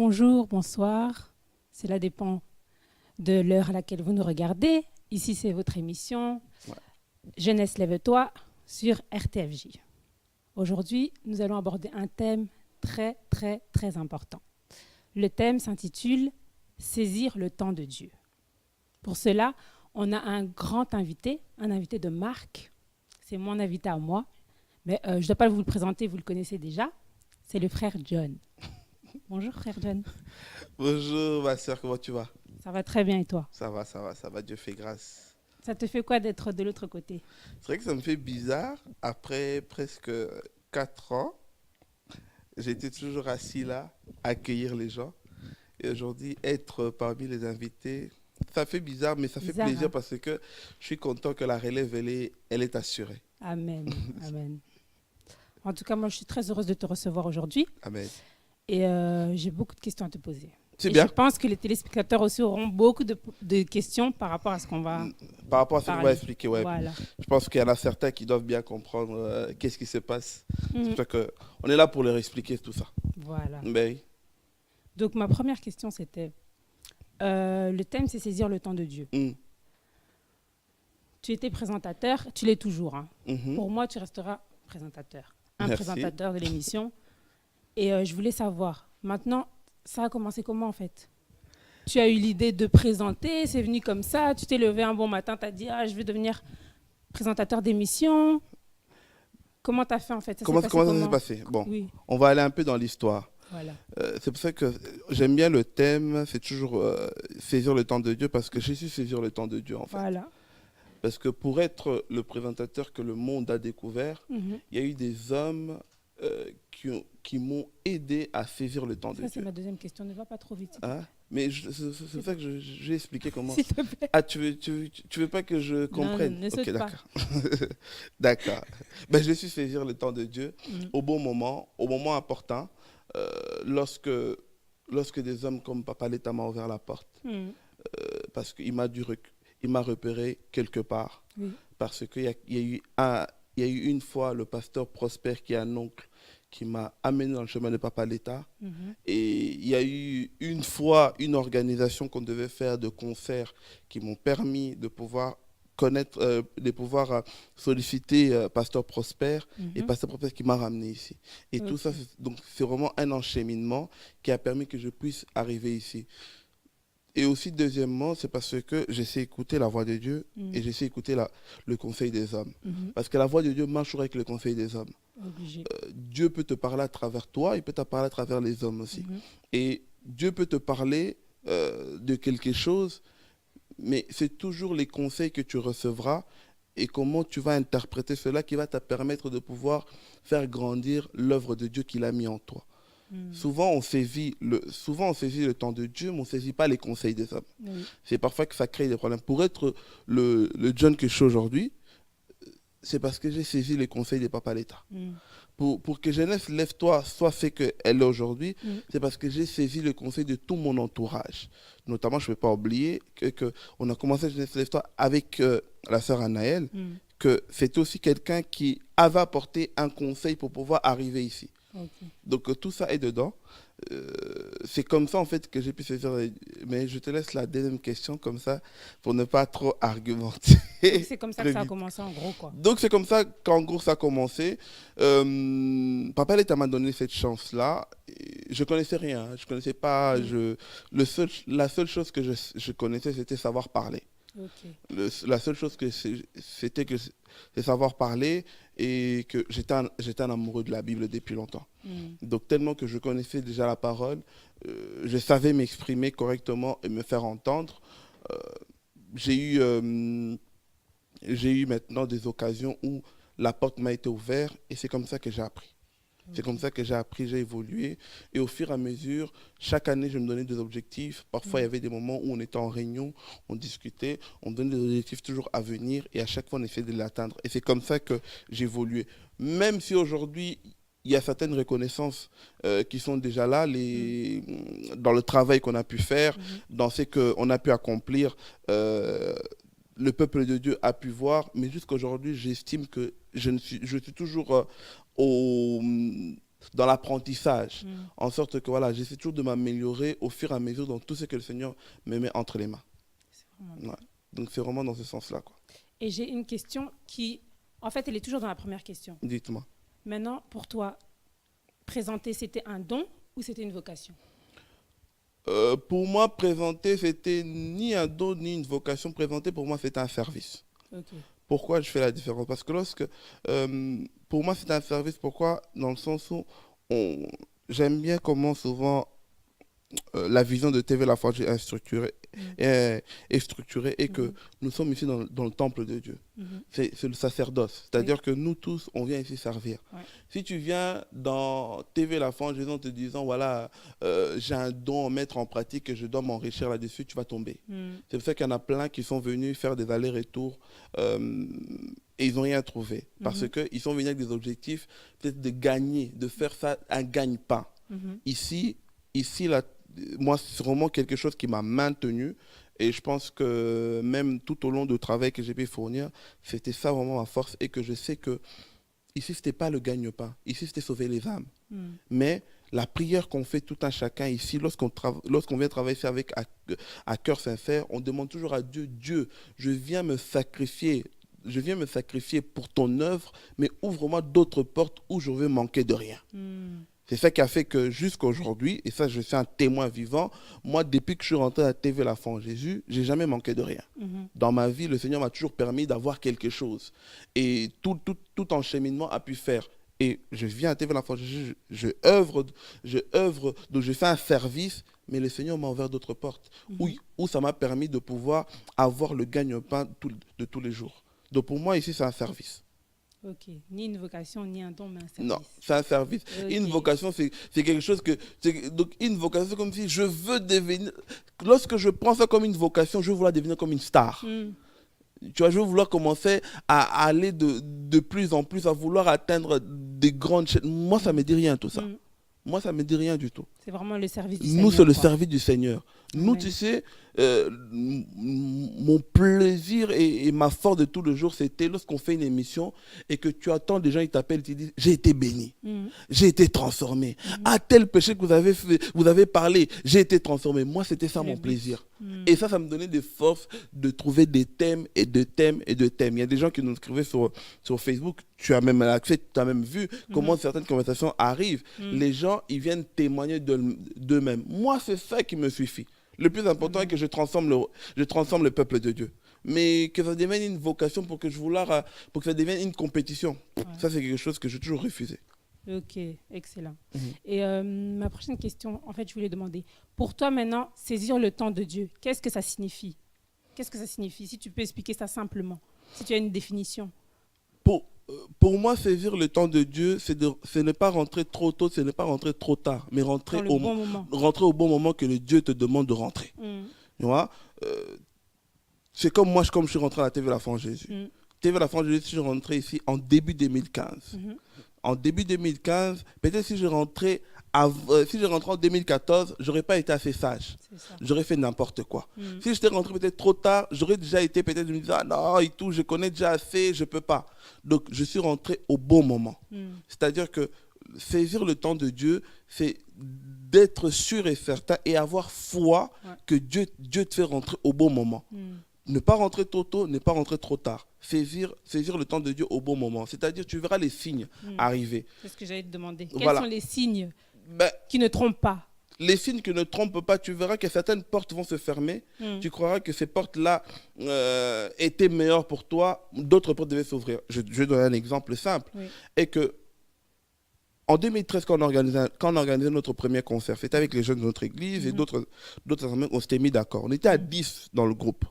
Bonjour, bonsoir. Cela dépend de l'heure à laquelle vous nous regardez. Ici, c'est votre émission Ouais. Jeunesse Lève-toi sur RTFJ. Aujourd'hui, nous allons aborder un thème très, très, très important. Le thème s'intitule « Saisir le temps de Dieu ». Pour cela, on a un grand invité, un invité de marque. C'est mon invité à moi, mais je ne dois pas vous le présenter, vous le connaissez déjà. C'est le frère John. Bonjour frère John. Bonjour ma soeur, comment tu vas? Ça va très bien et toi? Ça va, Dieu fait grâce. Ça te fait quoi d'être de l'autre côté? C'est vrai que ça me fait bizarre, après presque 4 ans, j'étais toujours assis là, à accueillir les gens. Et aujourd'hui, être parmi les invités, ça fait bizarre, mais ça fait Bizarre, plaisir hein? parce que je suis content que la relève, elle est assurée. Amen, amen. En tout cas, moi, je suis très heureuse de te recevoir aujourd'hui Amen. et j'ai beaucoup de questions à te poser. C'est Et bien. je pense que les téléspectateurs aussi auront beaucoup de questions par rapport à ce qu'on va Par rapport à ce qu'on va parler. expliquer, ouais. Voilà. Je pense qu'il y en a certains qui doivent bien comprendre qu'est-ce qui se passe. C'est Mhm. pour ça qu'on est là pour leur expliquer tout ça. Voilà. Ben, Donc, ma première question, c'était, le thème, c'est saisir le temps de Dieu. mm, Tu étais présentateur, tu l'es toujours, hein. mhm. Pour moi, tu resteras présentateur. Un Merci. présentateur de l'émission. Et je voulais savoir, maintenant, ça a commencé comment en fait? Tu as eu l'idée de présenter, c'est venu comme ça, tu t'es levé un bon matin, tu as dit, ah, je vais devenir présentateur d'émission. Comment tu as fait en fait? Comment ça s'est passé? Bon, Oui, on va aller un peu dans l'histoire. voilà. C'est pour ça que j'aime bien le thème, c'est toujours saisir le temps de Dieu, parce que j'ai su saisir le temps de Dieu en fait. Voilà. Parce que pour être le présentateur que le monde a découvert, Mhm. il y a eu des hommes qui m'ont aidé à saisir le temps de Ça, c'est Dieu. ma deuxième question. Ne va pas trop vite. Hein? Mais c'est pour ça que je vais expliquer comment. S'il te plaît. Ah, tu veux pas que je comprenne? Non, ne Ok, saute pas. d'accord. D'accord. Ben, je suis saisir le temps de Dieu Mhm. au bon moment, au moment important, euh, lorsque, lorsque des hommes comme Papa Leta m'a ouvert la porte, Mhm. parce qu'il m'a il m'a repéré quelque part. Oui. Parce qu'il y a eu une fois le pasteur Prosper, qui est un oncle, qui m'a amené dans le chemin de Papa Leta. Mhm. Et il y a eu une fois une organisation qu'on devait faire de concerts qui m'ont permis de pouvoir connaître, de pouvoir solliciter Pasteur Prosper, et Mhm. Pasteur Prosper qui m'a ramené ici. Et tout Ok. ça, donc c'est vraiment un encheminement qui a permis que je puisse arriver ici. Et aussi, deuxièmement, c'est parce que j'essaie d'écouter la voix de Dieu Mhm. et j'essaie d'écouter le conseil des hommes. Mhm. Parce que la voix de Dieu marche toujours avec le conseil des hommes. Obligé. Dieu peut te parler à travers toi, il peut te parler à travers les hommes aussi. Mhm. Et Dieu peut te parler de quelque chose, mais c'est toujours les conseils que tu recevras et comment tu vas interpréter cela qui va te permettre de pouvoir faire grandir l'œuvre de Dieu qu'il a mis en toi. Mhm. Souvent on saisit le temps de Dieu, mais on ne saisit pas les conseils des hommes. Oui. C'est parfois que ça crée des problèmes. Pour être le John que je suis aujourd'hui, c'est parce que j'ai saisi les conseils des Papa l'État. Mhm. Pour que Jeunesse Lève-toi soit fait qu'elle est aujourd'hui, Mhm. c'est parce que j'ai saisi le conseil de tout mon entourage. Notamment, je ne peux pas oublier qu'on a commencé Jeunesse Lève-toi avec la sœur Anaëlle, Mhm. que c'était aussi quelqu'un qui avait apporté un conseil pour pouvoir arriver ici. Ok. Donc tout ça est dedans. C'est comme ça en fait que j'ai pu saisir. Mais je te laisse la deuxième question comme ça pour ne pas trop argumenter. Donc, c'est comme ça que Très ça a vite. commencé en gros, quoi. Donc c'est comme ça qu'en gros ça a commencé. Papa l'État m'a donné cette chance-là. Et je connaissais rien, hein. Je connaissais pas. Mhm. La seule chose que je connaissais, c'était savoir parler. Ok. La seule chose c'était que c'est savoir parler, et que j'étais un amoureux de la Bible depuis longtemps. Mhm. Donc tellement que je connaissais déjà la parole, je savais m'exprimer correctement et me faire entendre. Euh, j'ai eu, j'ai eu maintenant des occasions où la porte m'a été ouverte, et c'est comme ça que j'ai appris. C'est comme ça que j'ai appris, j'ai évolué. Et au fur et à mesure, chaque année, je me donnais des objectifs. Parfois, il y avait des moments où on était en réunion, on discutait, on donnait des objectifs toujours à venir, et à chaque fois, on essayait de l'atteindre. Et c'est comme ça que j'ai évolué. Même si aujourd'hui, il y a certaines reconnaissances qui sont déjà là, dans le travail qu'on a pu faire, Mhm. dans ce qu'on a pu accomplir. Le peuple de Dieu a pu voir, mais jusqu'à aujourd'hui, j'estime que je suis toujours au, dans l'apprentissage, en sorte que voilà, j'essaie toujours de m'améliorer au fur et à mesure dans tout ce que le Seigneur me met entre les mains. Ouais. Donc c'est vraiment dans ce sens-là, quoi. Et j'ai une question qui, en fait, elle est toujours dans la première question. Dites-moi. Maintenant, pour toi, présenter, c'était un don ou c'était une vocation? Pour moi, présenter, c'était ni un don ni une vocation. Présenter, pour moi, c'était un service. Ok. Pourquoi je fais la différence? Parce que pour moi, c'est un service. Pourquoi? Dans le sens où j'aime bien comment souvent la vision de TV La Forge est structurée, est structurée et que nous sommes ici dans le temple de Dieu. C'est le sacerdoce. C'est-à-dire que nous tous, on vient ici servir. Ouais. Si tu viens dans TV La Forge en te disant, voilà, j'ai un don à mettre en pratique et je dois m'enrichir là-dessus, tu vas tomber. C'est pour ça qu'il y en a plein qui sont venus faire des allers-retours et ils n'ont rien trouvé. Parce qu'ils sont venus avec des objectifs peut-être de gagner, de faire ça un gagne-pain. Ici moi, c'est vraiment quelque chose qui m'a maintenu et je pense que même tout au long du travail que j'ai pu fournir, c'était ça vraiment ma force et que je sais que ici, ce n'était pas le gagne-pain. Ici, c'était sauver les âmes. Mais la prière qu'on fait tout un chacun ici, lorsqu'on vient travailler ici avec à cœur sincère, on demande toujours à Dieu, Dieu, je viens me sacrifier pour ton œuvre, mais ouvre-moi d'autres portes où je vais manquer de rien. C'est ça qui a fait que jusqu'à aujourd'hui, et ça je suis un témoin vivant, moi depuis que je suis rentré à TV La Foi en Jésus, j'ai jamais manqué de rien. Dans ma vie, le Seigneur m'a toujours permis d'avoir quelque chose. Et tout encheminement a pu faire. Et je viens à TV La Foi en Jésus, je œuvre, donc je fais un service, mais le Seigneur m'a ouvert d'autres portes, où ça m'a permis de pouvoir avoir le gagne-pain de tous les jours. Donc pour moi ici c'est un service. Ok, ni une vocation, ni un don, mais un service. Non, c'est un service. Okay. Une vocation, c'est quelque chose que... Donc, une vocation, c'est comme si je veux devenir... Lorsque je prends ça comme une vocation, je veux vouloir devenir comme une star. Tu vois, je veux vouloir commencer à aller de plus en plus, à vouloir atteindre des grandes chaînes. Moi, ça ne me dit rien, tout ça. Moi, ça ne me dit rien du tout. C'est vraiment le service du Seigneur. Nous, c'est le service du Seigneur. Nous, tu sais, mon plaisir et ma force de tout le jour, c'était lorsqu'on fait une émission et que tu attends des gens, ils t'appellent, ils te disent, j'ai été béni, j'ai été transformé. À tel péché que vous avez parlé, j'ai été transformé. Moi, c'était ça mon plaisir. Et ça me donnait des forces de trouver des thèmes et de thèmes et de thèmes. Il y a des gens qui nous écrivaient sur Facebook, tu as même accès, tu as même vu comment certaines conversations arrivent. Les gens, ils viennent témoigner d'eux-mêmes. Moi, c'est ça qui me suffit. Le plus important est que je transforme le peuple de Dieu. Mais que ça devienne une vocation pour que ça devienne une compétition. Ça, c'est quelque chose que j'ai toujours refusé. Ok, excellent. Et ma prochaine question, en fait, je voulais demander, pour toi maintenant, saisir le temps de Dieu, qu'est-ce que ça signifie? Qu'est-ce que ça signifie? Si tu peux expliquer ça simplement, si tu as une définition. Pour moi, saisir le temps de Dieu, c'est ne pas rentrer trop tôt, c'est ne pas rentrer trop tard, mais rentrer au bon moment que le Dieu te demande de rentrer. Tu vois, c'est comme moi, comme je suis rentré à la TV La Foi en Jésus. TV La Foi en Jésus, je suis rentré ici en début 2015. En début 2015, peut-être si je rentrais en 2014, j'aurais pas été assez sage. J'aurais fait n'importe quoi. Si j'étais rentré peut-être trop tard, j'aurais déjà été peut-être me dire, ah non, et tout, je connais déjà assez, je peux pas. Donc, je suis rentré au bon moment. C'est-à-dire que saisir le temps de Dieu, c'est d'être sûr et certain et avoir foi que Dieu te fait rentrer au bon moment. Ne pas rentrer trop tôt, ne pas rentrer trop tard. Saisir le temps de Dieu au bon moment. C'est-à-dire, tu verras les signes arriver. C'est ce que j'allais te demander. Quels sont les signes qui ne trompent pas? Les signes qui ne trompent pas, tu verras que certaines portes vont se fermer. Tu croiras que ces portes-là étaient meilleures pour toi. D'autres portes devaient s'ouvrir. Je vais donner un exemple simple. Et que, en 2013, quand on organisait notre premier concert, c'était avec les jeunes de notre église et d'autres assemblées, on s'était mis d'accord. On était à 10 dans le groupe.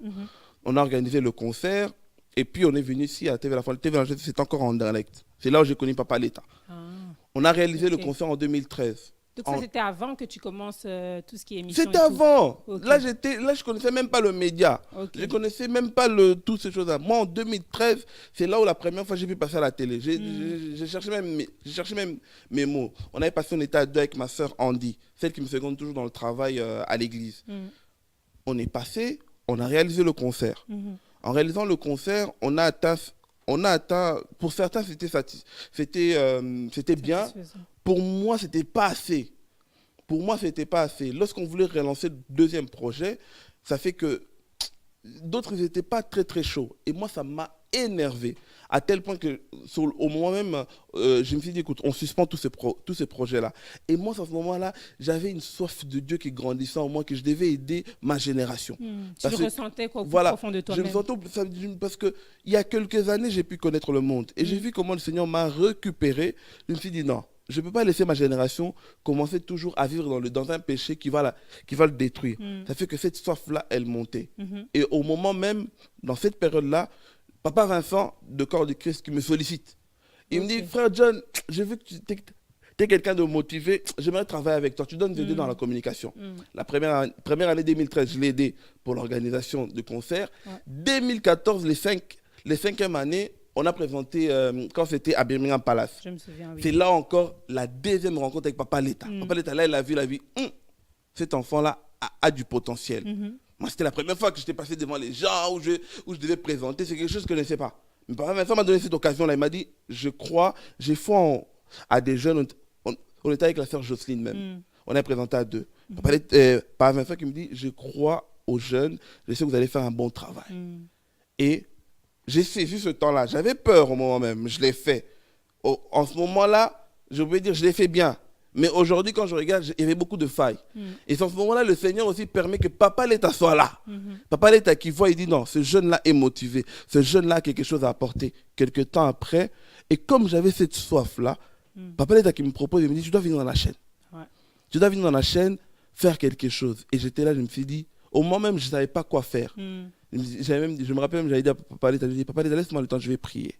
On a organisé le concert et puis on est venu ici à TV La Foi. TV La Foi, c'est encore en direct. C'est là où j'ai connu Papa l'État. On a réalisé le concert en 2013. Donc ça, c'était avant que tu commences tout ce qui est émission. C'était avant. Là, je ne connaissais même pas le média. Je ne connaissais même pas toutes ces choses-là. Moi, en 2013, c'est là où la première fois j'ai pu passer à la télé. J'ai cherché même mes mots. On était à deux avec ma sœur Andy, celle qui me seconde toujours dans le travail à l'église. On est passé, on a réalisé le concert. En réalisant le concert, on a atteint, pour certains, c'était bien. pour moi, c'était pas assez. Pour moi, c'était pas assez. Lorsqu'on voulait relancer le deuxième projet, ça fait que d'autres n'étaient pas très très chauds. Et moi, ça m'a énervé. À tel point que, au moment même, je me suis dit, écoute, on suspend tous ces projets-là. Et moi, à ce moment-là, j'avais une soif de Dieu qui grandissait en moi, que je devais aider ma génération. Tu le ressentais quoi, au plus voilà, profond de je toi-même. me sentais, parce qu'il y a quelques années, j'ai pu connaître le monde. Et j'ai vu comment le Seigneur m'a récupéré. Je me suis dit, non, je ne peux pas laisser ma génération commencer toujours à vivre dans un péché qui va le détruire. Ça fait que cette soif-là, elle montait. Et au moment même, dans cette période-là, Papa Vincent, de Corps de Christ, qui me sollicite. Il me dit, frère John, j'ai vu que tu es quelqu'un de motivé, j'aimerais travailler avec toi. Tu dois nous aider dans la communication. La première année 2013, je l'ai aidé pour l'organisation de concerts. 2014, les cinquièmes années, on a présenté, quand c'était à Birmingham Palace. Je me souviens, oui. C'est là encore la deuxième rencontre avec Papa Letta. Papa Letta, là, il a vu, cet enfant-là a du potentiel. Moi, c'était la première fois que j'étais passé devant les gens, où je devais présenter. C'est quelque chose que je ne sais pas. Mais Papa Vincent m'a donné cette occasion-là. Il m'a dit, j'ai foi à des jeunes. On était avec la sœur Jocelyne même. On a présenté à deux. Papa Vincent qui me dit, je crois aux jeunes. Je sais que vous allez faire un bon travail. Et j'ai saisi ce temps-là. J'avais peur au moment même. Je l'ai fait. En ce moment-là, je peux dire, je l'ai fait bien. Mais aujourd'hui, quand je regarde, il y avait beaucoup de failles. Et en ce moment-là, le Seigneur aussi permet que Papa Letta soit là. Papa Letta qui voit, il dit non, ce jeune-là est motivé. Ce jeune-là a quelque chose à apporter. Quelques temps après, et comme j'avais cette soif-là, Papa Letta qui me propose, il me dit, tu dois venir dans la chaîne. Tu dois venir dans la chaîne, faire quelque chose. Et j'étais là, je me suis dit, au moment même, je ne savais pas quoi faire. Je me rappelle même, j'avais dit à Papa Letta, Papa Letta, laisse-moi le temps, je vais prier.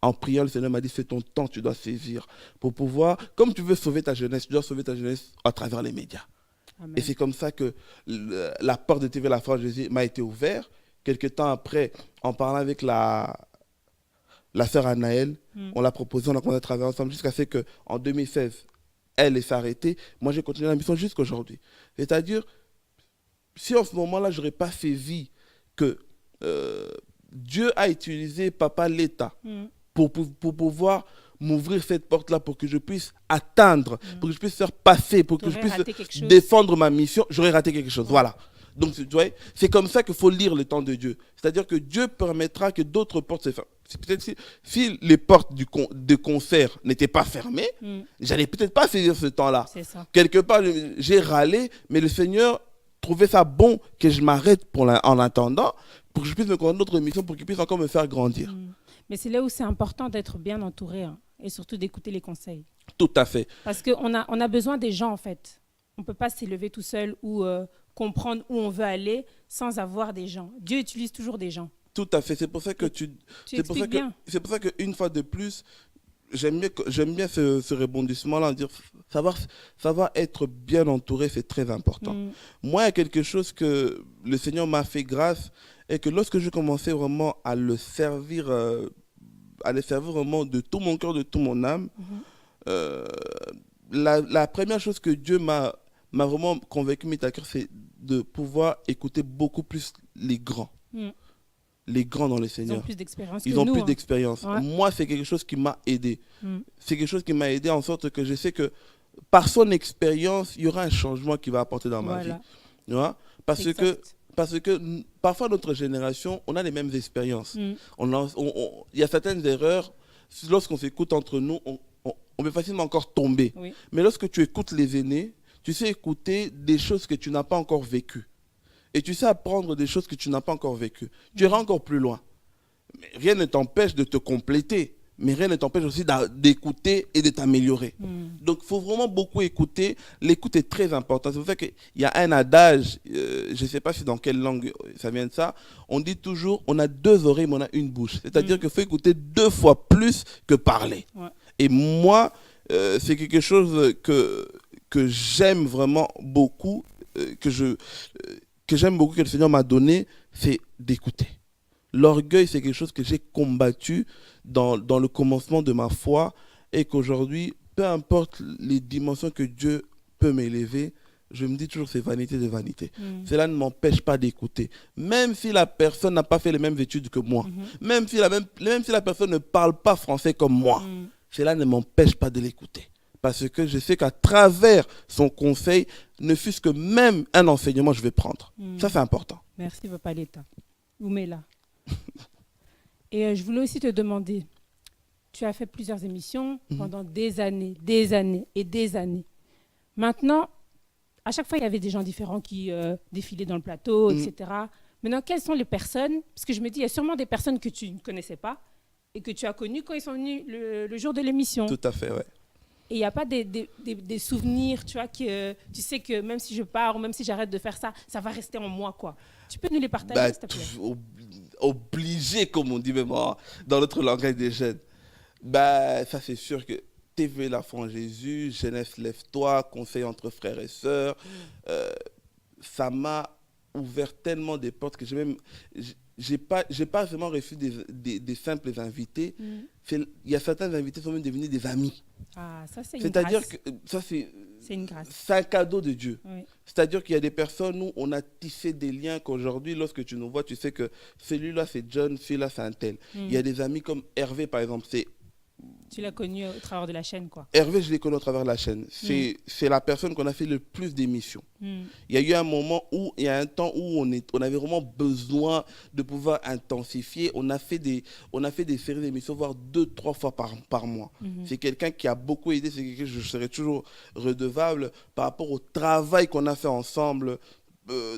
En priant, le Seigneur m'a dit, c'est ton temps, tu dois saisir pour pouvoir, comme tu veux sauver ta jeunesse, tu dois sauver ta jeunesse à travers les médias. Amen. Et c'est comme ça que la porte de TV La France m'a été ouverte. Quelques temps après, en parlant avec la sœur Anaëlle, on l'a proposé, on a commencé à travailler ensemble jusqu'à ce qu'en 2016, elle s'est arrêtée. Moi, j'ai continué la mission jusqu'à aujourd'hui. C'est-à-dire, si en ce moment-là, je n'aurais pas saisi que Dieu a utilisé Papa Letta pour pouvoir m'ouvrir cette porte-là pour que je puisse atteindre, pour que je puisse faire passer, pour que je puisse défendre ma mission, j'aurais raté quelque chose. Voilà. Donc, tu vois, c'est comme ça qu'il faut lire le temps de Dieu. C'est-à-dire que Dieu permettra que d'autres portes se ferment. Peut-être si les portes de concert n'étaient pas fermées, j'allais peut-être pas saisir ce temps-là. Quelque part, j'ai râlé, mais le Seigneur trouvait ça bon que je m'arrête en attendant, pour que je puisse me connaître d'autres missions, pour qu'il puisse encore me faire grandir. Mais c'est là où c'est important d'être bien entouré, hein, et surtout d'écouter les conseils. Tout à fait. Parce qu'on a besoin des gens, en fait. On ne peut pas s'élever tout seul ou comprendre où on veut aller sans avoir des gens. Dieu utilise toujours des gens. Tout à fait. C'est pour ça que c'est pour ça qu'une fois de plus, j'aime bien ce rebondissement-là, dire savoir être bien entouré, c'est très important. Moi, il y a quelque chose que le Seigneur m'a fait grâce, et que lorsque je commençais vraiment à le servir vraiment de tout mon cœur, de tout mon âme, la première chose que Dieu m'a vraiment convaincu, mis à cœur, c'est de pouvoir écouter beaucoup plus les grands. Les grands dans le Seigneur. Ils ont plus d'expérience Ils ont plus d'expérience. Moi, c'est quelque chose qui m'a aidé. C'est quelque chose qui m'a aidé en sorte que je sais que par son expérience, il y aura un changement qui va apporter dans ma vie. Tu vois? Parce que parfois, notre génération, on a les mêmes expériences. Il y a certaines erreurs, lorsqu'on s'écoute entre nous, on peut facilement encore tomber. Mais lorsque tu écoutes les aînés, tu sais écouter des choses que tu n'as pas encore vécues. Et tu sais apprendre des choses que tu n'as pas encore vécues. Tu iras encore plus loin. Mais rien ne t'empêche de te compléter. Mais rien ne t'empêche aussi d'écouter et de t'améliorer. Donc, il faut vraiment beaucoup écouter. L'écoute est très importante. C'est pour ça qu'il y a un adage, je ne sais pas si dans quelle langue ça vient de ça, on dit toujours, on a deux oreilles, mais on a une bouche. C'est-à-dire qu'il faut écouter 2 fois plus que parler. Et moi, c'est quelque chose que j'aime vraiment beaucoup, que j'aime beaucoup, que le Seigneur m'a donné, c'est d'écouter. L'orgueil, c'est quelque chose que j'ai combattu dans le commencement de ma foi, et qu'aujourd'hui, peu importe les dimensions que Dieu peut m'élever, je me dis toujours c'est vanité de vanité. Cela ne m'empêche pas d'écouter. Même si la personne n'a pas fait les mêmes études que moi, même si la personne ne parle pas français comme moi, cela ne m'empêche pas de l'écouter. parce que je sais qu'à travers son conseil, ne fût-ce que même un enseignement, je vais prendre. Ça, c'est important. Merci, Papa l'État. Oumela. Et je voulais aussi te demander, tu as fait plusieurs émissions pendant des années et des années. Maintenant, à chaque fois, il y avait des gens différents qui défilaient dans le plateau, etc. Maintenant, quelles sont les personnes, parce que je me dis, il y a sûrement des personnes que tu ne connaissais pas et que tu as connues quand ils sont venus le jour de l'émission. Tout à fait, ouais. Et il n'y a pas des souvenirs, tu vois, que tu sais que même si je pars ou même si j'arrête de faire ça, ça va rester en moi, quoi. Tu peux nous les partager, s'il te plaît? Obligé, comme on dit même dans notre langage des jeunes. Ça, c'est sûr que TV La Foi en Jésus, Jeunesse Lève-toi, Conseil entre frères et sœurs, ça m'a ouvert tellement des portes que j'ai pas vraiment reçu des simples invités. Il y a certains invités qui sont même devenus des amis. Ah, ça, c'est une C'est-à-dire grâce. que ça, c'est une grâce. C'est un cadeau de Dieu. Oui. C'est-à-dire qu'il y a des personnes où on a tissé des liens qu'aujourd'hui, lorsque tu nous vois, tu sais que celui-là, c'est John, celui-là, c'est un tel. Il y a des amis comme Hervé, par exemple. Tu l'as connu au travers de la chaîne, quoi. Hervé, je l'ai connu au travers de la chaîne. C'est la personne qu'on a fait le plus d'émissions. Il y a eu un moment où, il y a un temps où on avait vraiment besoin de pouvoir intensifier. On a fait des séries d'émissions, voire 2-3 fois par mois. C'est quelqu'un qui a beaucoup aidé, c'est quelqu'un que je serai toujours redevable par rapport au travail qu'on a fait ensemble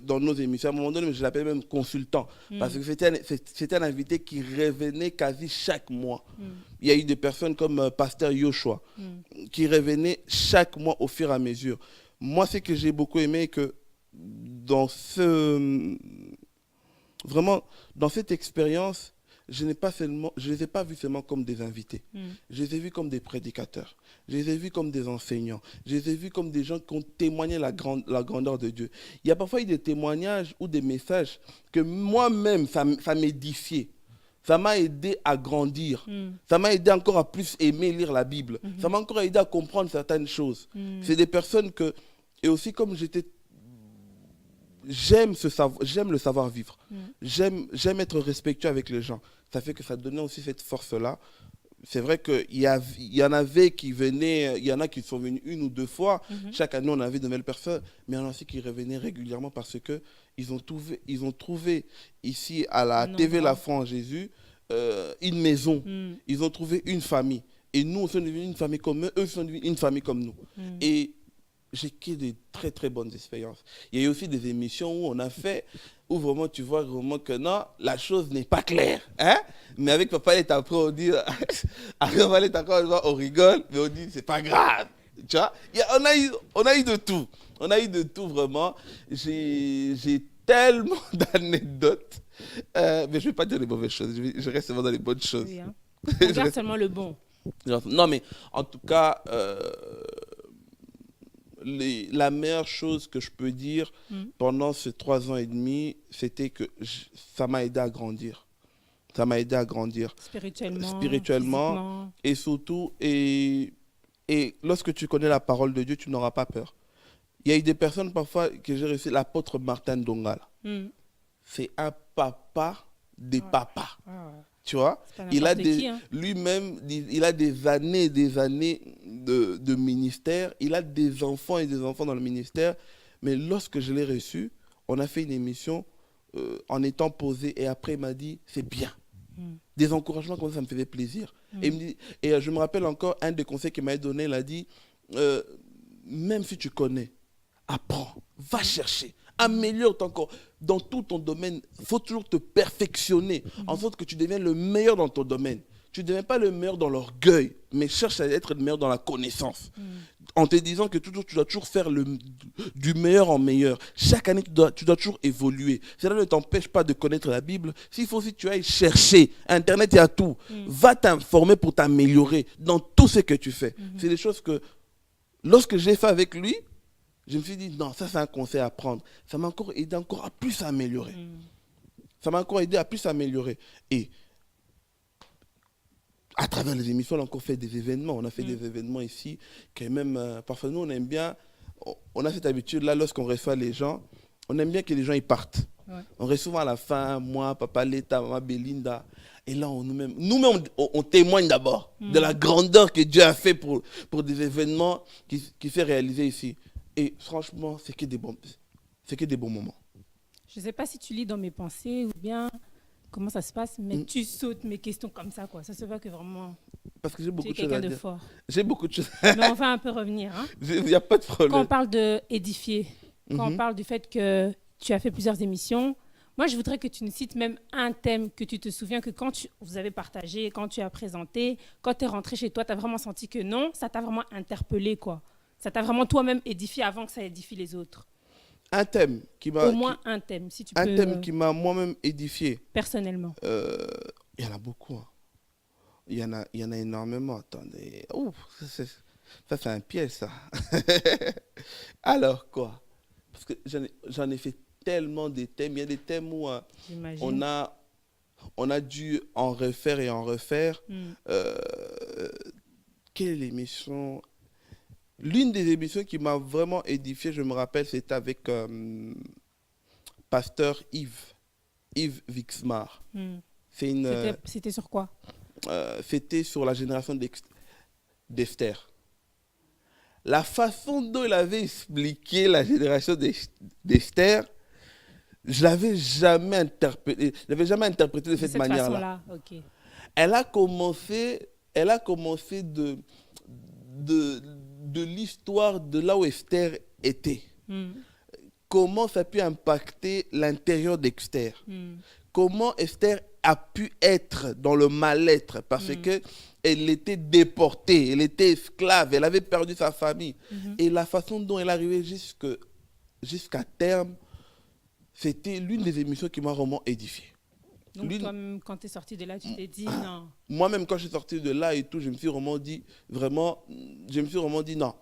dans nos émissions. À un moment donné, je l'appelle même consultant, parce que c'était un invité qui revenait quasi chaque mois. Il y a eu des personnes comme Pasteur Yoshua, qui revenaient chaque mois au fur et à mesure. Moi, ce que j'ai beaucoup aimé, que dans cette expérience, je ne les ai pas vus seulement comme des invités. Je les ai vus comme des prédicateurs. Je les ai vus comme des enseignants. Je les ai vus comme des gens qui ont témoigné la grandeur de Dieu. Il y a parfois eu des témoignages ou des messages que moi-même, ça m'édifiait. Ça m'a aidé à grandir. Ça m'a aidé encore à plus aimer lire la Bible. Ça m'a encore aidé à comprendre certaines choses. C'est des personnes que... Et aussi comme j'aime le savoir-vivre. J'aime être respectueux avec les gens. Ça fait que ça donnait aussi cette force-là. C'est vrai qu'il y en avait qui venaient, il y en a qui sont venus 1 ou 2 fois. Chaque année, on avait de nouvelles personnes. Mais il y en a aussi qui revenaient régulièrement parce qu'ils ont trouvé ici à la TV La Foi en Jésus une maison. Ils ont trouvé une famille. Et nous, on est devenus une famille comme eux. Eux sont devenus une famille comme nous. Et j'ai créé de très très bonnes expériences. Il y a eu aussi des émissions où on a fait, où vraiment tu vois vraiment que non, la chose n'est pas claire. Hein? Mais avec Papa l'État, après on dit, avec Papa l'État, on rigole, mais on dit c'est pas grave. Tu vois? On a eu de tout. On a eu de tout vraiment. J'ai tellement d'anecdotes. Mais je ne vais pas dire les mauvaises choses, je reste seulement dans les bonnes choses. Oui, hein. On regarde seulement le bon. Non, mais en tout cas, la meilleure chose que je peux dire pendant ces 3 ans et demi, c'était que ça m'a aidé à grandir. Ça m'a aidé à grandir. Spirituellement et surtout, et lorsque tu connais la parole de Dieu, tu n'auras pas peur. Il y a eu des personnes parfois que j'ai reçu, l'apôtre Martin Dongala. C'est un papa des papas. Tu vois, lui-même, il a des années de ministère. Il a des enfants et des enfants dans le ministère. Mais lorsque je l'ai reçu, on a fait une émission en étant posé. Et après, il m'a dit, c'est bien. Des encouragements comme ça me faisait plaisir. Et je me rappelle encore un des conseils qu'il m'a donné. Il a dit, même si tu connais, apprends, va chercher. Améliore-toi encore. Dans tout ton domaine, il faut toujours te perfectionner, en sorte que tu deviennes le meilleur dans ton domaine. Tu ne deviens pas le meilleur dans l'orgueil, mais cherche à être le meilleur dans la connaissance. En te disant que tu dois toujours faire du meilleur en meilleur. Chaque année, tu dois toujours évoluer. Cela ne t'empêche pas de connaître la Bible. S'il faut aussi que tu ailles chercher. Internet, il y a tout. Va t'informer pour t'améliorer dans tout ce que tu fais. C'est des choses que, lorsque j'ai fait avec lui, je me suis dit, non, ça c'est un conseil à prendre. Ça m'a encore aidé encore à plus améliorer. Ça m'a encore aidé à plus améliorer. Et à travers les émissions, on a encore fait des événements. On a fait des événements ici, que même, parfois nous, on aime bien, on a cette habitude-là, lorsqu'on reçoit les gens, on aime bien que les gens ils partent. Ouais. On reste souvent à la fin, moi, Papa Leta, Maman Belinda. Et là, nous-mêmes, on témoigne d'abord de la grandeur que Dieu a fait pour des événements qui fait réaliser ici. Et franchement, c'est que des bons moments. Je ne sais pas si tu lis dans mes pensées ou bien comment ça se passe, mais tu sautes mes questions comme ça, quoi. Ça se voit que vraiment, Parce que j'ai tu beaucoup es de choses à quelqu'un de dire. fort. J'ai beaucoup de choses. Mais on va un peu revenir. Hein. Il n'y a pas de Quand on problème. parle d'édifier, quand on parle du fait que tu as fait plusieurs émissions, moi, je voudrais que tu nous cites même un thème que tu te souviens que quand vous avez partagé, quand tu as présenté, quand tu es rentré chez toi, tu as vraiment senti que non, ça t'a vraiment interpellé, quoi. Ça t'a vraiment toi-même édifié avant que ça édifie les autres. Un thème qui m'a... Au moins un thème, si tu peux... Un thème qui m'a moi-même édifié. Personnellement. Il y en a beaucoup. Hein. Il y en a énormément. Attendez. Ouf, ça, c'est un piège, ça. Alors, quoi? Parce que j'en ai fait tellement des thèmes. Il y a des thèmes où on a dû en refaire et en refaire. Quelle émission? L'une des émissions qui m'a vraiment édifié, je me rappelle, c'était avec Pasteur Yves Vixmar. C'était sur quoi? C'était sur la génération d'Esther. La façon dont il avait expliqué la génération d'Esther, je l'avais jamais interprété de cette manière-là. Okay. Elle a commencé de l'histoire de là où Esther était. Comment ça a pu impacter l'intérieur d'Esther. Comment Esther a pu être dans le mal-être parce qu'elle était déportée, elle était esclave, elle avait perdu sa famille. Et la façon dont elle arrivait jusqu'à terme, c'était l'une des émissions qui m'a vraiment édifié. Donc toi-même, quand tu es sorti de là, tu t'es dit non. Moi-même, quand je suis sorti de là et tout, je me suis vraiment dit non.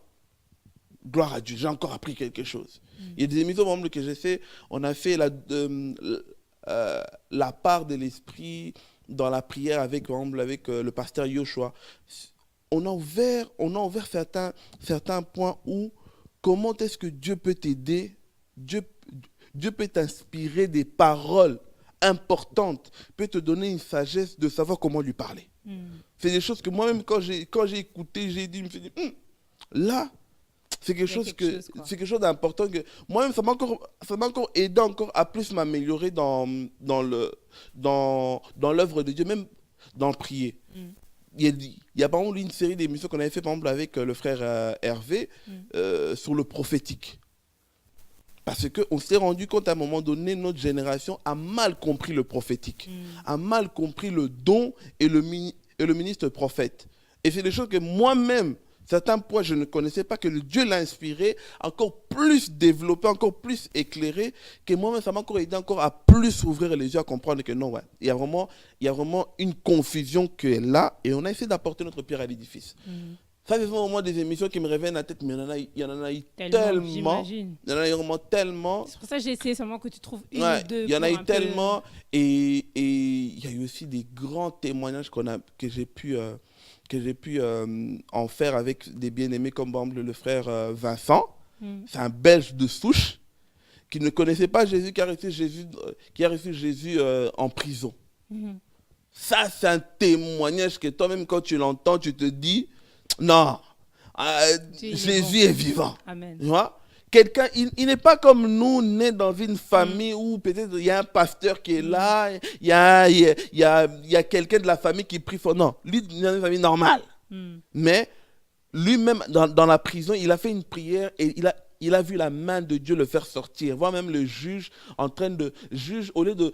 Gloire à Dieu, j'ai encore appris quelque chose. Il y a des émissions par exemple, que j'ai fait, on a fait la part de l'esprit dans la prière avec le pasteur Yoshua. On a ouvert certains points où comment est-ce que Dieu peut t'aider, Dieu peut t'inspirer des paroles importantes, peut te donner une sagesse de savoir comment lui parler. C'est des choses que moi-même, quand j'ai écouté, je me suis dit, là, c'est quelque chose d'important que moi-même, ça m'a encore aidé à plus m'améliorer dans l'œuvre de Dieu, même dans le prier. Il y a par exemple une série d'émissions qu'on avait fait par exemple avec le frère Hervé sur le prophétique. Parce qu'on s'est rendu compte à un moment donné, notre génération a mal compris le prophétique, a mal compris le don et le ministre prophète. Et c'est des choses que moi-même, certains points, je ne connaissais pas, que Dieu l'a inspiré, encore plus développé, encore plus éclairé, que moi-même, ça m'a encore aidé à plus ouvrir les yeux, à comprendre que non, il y a vraiment une confusion qui est là, et on a essayé d'apporter notre pierre à l'édifice. Ça, c'est vraiment des émissions qui me reviennent à la tête, mais il y en a eu tellement. Il y en a eu vraiment tellement. C'est pour ça que j'ai essayé seulement que tu trouves une ou deux. Il y en a eu tellement, et il y a eu aussi des grands témoignages que j'ai pu en faire avec des bien-aimés comme par exemple le frère Vincent. C'est un Belge de souche qui ne connaissait pas Jésus, qui a reçu Jésus en prison. Ça, c'est un témoignage que toi-même, quand tu l'entends, tu te dis, non, Jésus est vivant. Amen. Tu vois? Quelqu'un, il n'est pas comme nous, né dans une famille où peut-être il y a un pasteur qui est là, il y a quelqu'un de la famille qui prie pour... Non, lui, il est dans une famille normale. Mais lui-même, dans la prison, il a fait une prière et il a vu la main de Dieu le faire sortir. Voire même le juge en train de... Juge, au lieu de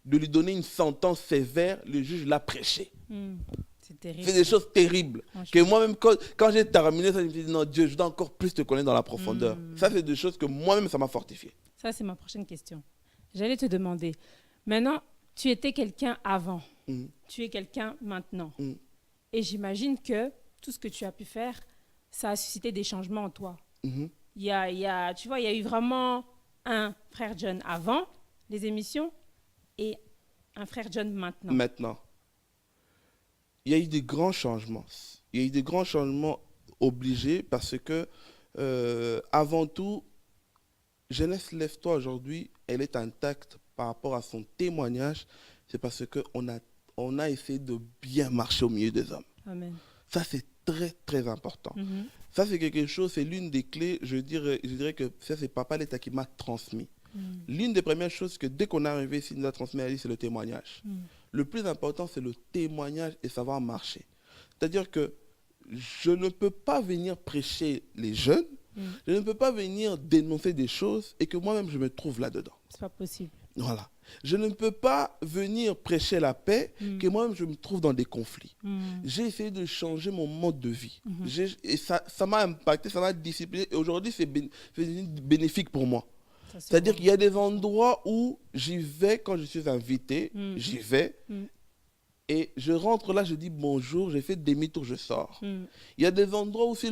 lui donner une sentence sévère, le juge l'a prêché. C'est des choses terribles. Que moi-même, quand j'ai terminé ça, je me suis dit, non, Dieu, je dois encore plus te connaître dans la profondeur. Ça, c'est des choses que moi-même, ça m'a fortifié. Ça, c'est ma prochaine question. J'allais te demander, maintenant, tu étais quelqu'un avant, tu es quelqu'un maintenant. Et j'imagine que tout ce que tu as pu faire, ça a suscité des changements en toi. Tu vois, il y a eu vraiment un frère John avant les émissions et un frère John maintenant. Maintenant. Il y a eu des grands changements. Il y a eu des grands changements obligés parce que, avant tout, Jeunesse Lève-toi aujourd'hui, elle est intacte par rapport à son témoignage, c'est parce qu'on a essayé de bien marcher au milieu des hommes. Amen. Ça, c'est très, très important. Mhm. Ça, c'est quelque chose, c'est l'une des clés, je dirais que ça, c'est Papa l'État qui m'a transmis. L'une des premières choses que dès qu'on est arrivé ici, il nous a transmis à lui, c'est le témoignage. Le plus important, c'est le témoignage et savoir marcher. C'est-à-dire que je ne peux pas venir prêcher les jeunes, je ne peux pas venir dénoncer des choses et que moi-même, je me trouve là-dedans. C'est pas possible. Voilà. Je ne peux pas venir prêcher la paix que moi-même, je me trouve dans des conflits. J'ai essayé de changer mon mode de vie. Et ça m'a impacté, ça m'a discipliné. Et aujourd'hui, c'est bénéfique pour moi. C'est-à-dire qu'il y a des endroits où j'y vais quand je suis invité, j'y vais, et je rentre là, je dis bonjour, j'ai fait demi-tour, je sors. Il y a des endroits où si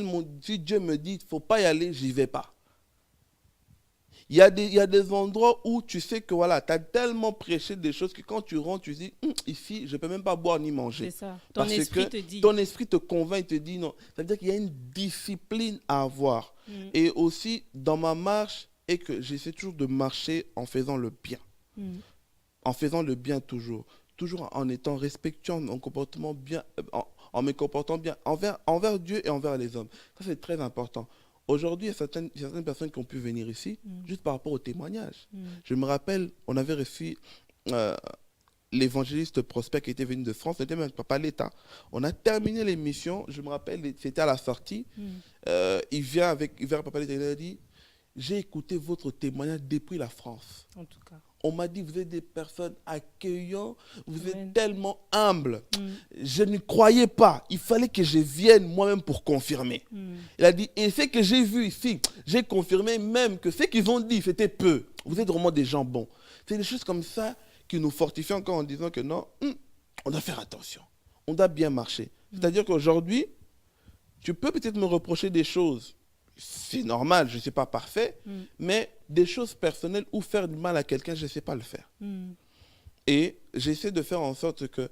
Dieu me dit, il ne faut pas y aller, j'y vais pas. Il y a des endroits où tu sais que voilà, tu as tellement prêché des choses que quand tu rentres, tu dis, ici, je ne peux même pas boire ni manger. C'est ça. Ton esprit te dit. Ton esprit te convainc, te dit non. Ça veut dire qu'il y a une discipline à avoir. Et aussi, dans ma marche, et que j'essaie toujours de marcher en faisant le bien. En faisant le bien toujours. Toujours en étant respectueux, en me comportant bien envers Dieu et envers les hommes. Ça, c'est très important. Aujourd'hui, il y a certaines personnes qui ont pu venir ici juste par rapport au témoignage. Je me rappelle, on avait reçu l'évangéliste Prosper qui était venu de France, c'était même Papa l'État. On a terminé l'émission, je me rappelle, c'était à la sortie. Il vient vers Papa l'État, il a dit, j'ai écouté votre témoignage depuis la France. En tout cas. On m'a dit, vous êtes des personnes accueillantes, vous êtes tellement humbles. Je ne croyais pas. Il fallait que je vienne moi-même pour confirmer. Il a dit, et ce que j'ai vu ici, j'ai confirmé même que ce qu'ils ont dit, c'était peu. Vous êtes vraiment des gens bons. C'est des choses comme ça qui nous fortifient encore en disant que non, on doit faire attention. On doit bien marcher. C'est-à-dire qu'aujourd'hui, tu peux peut-être me reprocher des choses. C'est normal, je ne suis pas parfait, mais des choses personnelles ou faire du mal à quelqu'un, je ne sais pas le faire. Et j'essaie de faire en sorte que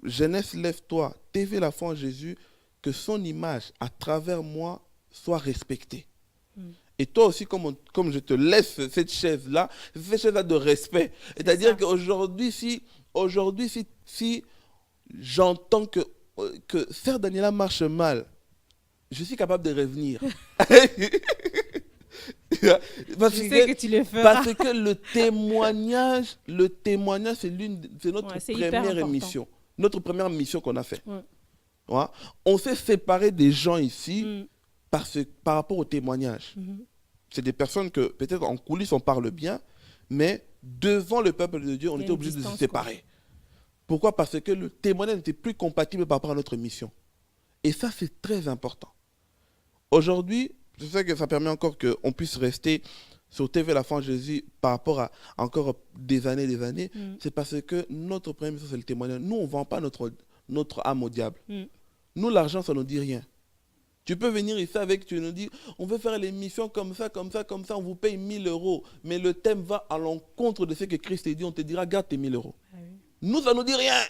Jeunesse Lève-toi, TV La Foi en Jésus, que son image à travers moi soit respectée. Et toi aussi, comme je te laisse cette chaise-là de respect. C'est-à-dire qu'aujourd'hui, si j'entends que Sœur Daniela marche mal, je suis capable de revenir. Je sais que tu le feras. Parce que le témoignage, c'est notre première émission. Notre première mission qu'on a faite. Ouais. On s'est séparé des gens ici par rapport au témoignage. C'est des personnes que peut-être en coulisses on parle bien, mais devant le peuple de Dieu, on était obligé de se séparer. Pourquoi ? Parce que le témoignage n'était plus compatible par rapport à notre mission. Et ça, c'est très important. Aujourd'hui, je sais que ça permet encore qu'on puisse rester sur TV La Foi en Jésus par rapport à encore des années. C'est parce que notre première mission, c'est le témoignage. Nous, on ne vend pas notre âme au diable. Nous, l'argent, ça ne nous dit rien. Tu peux venir ici tu nous dis, on veut faire l'émission comme ça, on vous paye 1 000 €. Mais le thème va à l'encontre de ce que Christ a dit, on te dira, garde tes 1 000 €. Ah oui. Nous, ça ne nous dit rien.